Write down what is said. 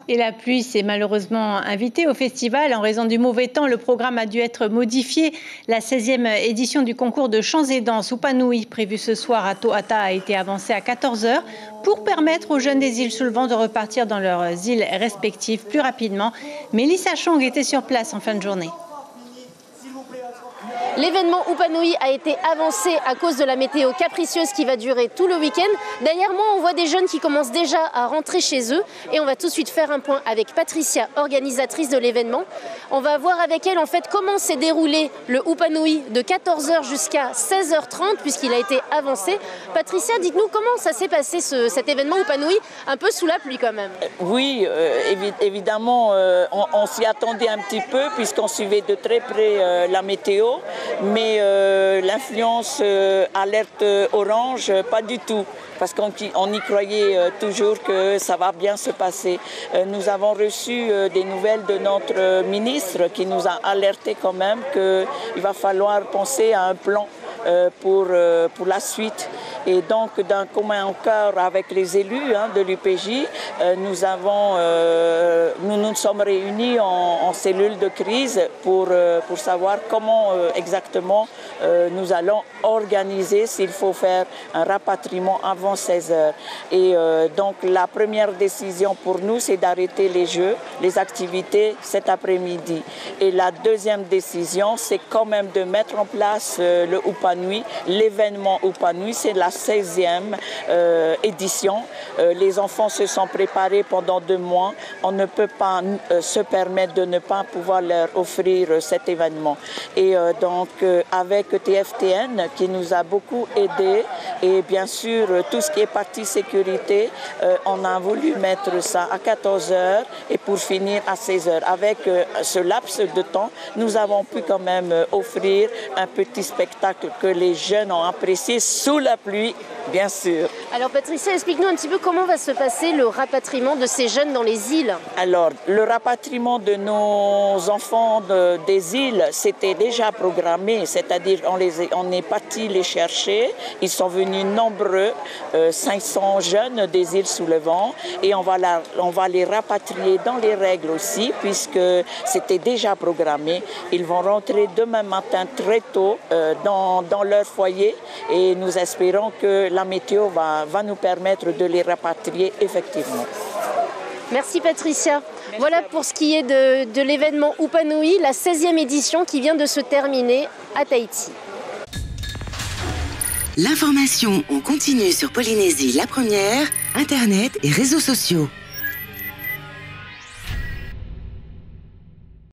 Et la pluie s'est malheureusement invitée au festival. En raison du mauvais temps, le programme a dû être modifié. La 16e édition du concours de chants et danses Upanui, prévue ce soir à Tohata, a été avancée à 14 h pour permettre aux jeunes des îles sous le vent de repartir dans leurs îles respectives plus rapidement. Mélissa Chong était sur place en fin de journée. L'événement Upanui a été avancé à cause de la météo capricieuse qui va durer tout le week-end. Derrière moi, on voit des jeunes qui commencent déjà à rentrer chez eux. Et on va tout de suite faire un point avec Patricia, organisatrice de l'événement. On va voir avec elle en fait comment s'est déroulé le Upanui de 14 h jusqu'à 16 h 30 puisqu'il a été avancé. Patricia, dites-nous comment ça s'est passé cet événement Upanui, un peu sous la pluie quand même. Oui, évidemment, on s'y attendait un petit peu puisqu'on suivait de très près la météo. Mais l'influence alerte orange, pas du tout, parce qu'on y croyait toujours que ça va bien se passer. Nous avons reçu des nouvelles de notre ministre qui nous a alerté quand même qu'il va falloir penser à un plan pour la suite. Et donc, d'un commun accord avec les élus de l'UPJ, nous nous sommes réunis en cellule de crise pour savoir comment exactement nous allons organiser s'il faut faire un rapatriement avant 16 h. Et donc, la première décision pour nous, c'est d'arrêter les jeux, les activités cet après-midi. Et la deuxième décision, c'est quand même de mettre en place le Upanui, l'événement Upanui, c'est la 16e édition. Les enfants se sont préparés pendant 2 mois. On ne peut pas se permettre de ne pas pouvoir leur offrir cet événement. Et donc, avec TFTN qui nous a beaucoup aidés et bien sûr tout ce qui est partie sécurité, on a voulu mettre ça à 14 h et pour finir à 16 h. Avec ce laps de temps, nous avons pu quand même offrir un petit spectacle que les jeunes ont apprécié sous la pluie, bien sûr. Alors Patricia, explique-nous un petit peu comment va se passer le rapatriement de ces jeunes dans les îles. Alors, le rapatriement de nos enfants des îles, c'était déjà programmé, c'est-à-dire on est parti les chercher. Ils sont venus nombreux, 500 jeunes des îles sous le vent, et on va les rapatrier dans les règles aussi, puisque c'était déjà programmé. Ils vont rentrer demain matin très tôt dans leur foyer, et nous espérons que la météo va nous permettre de les rapatrier effectivement. Merci Patricia. Voilà pour ce qui est de l'événement Upanui, la 16e édition qui vient de se terminer à Tahiti. L'information en continu sur Polynésie la première, Internet et réseaux sociaux.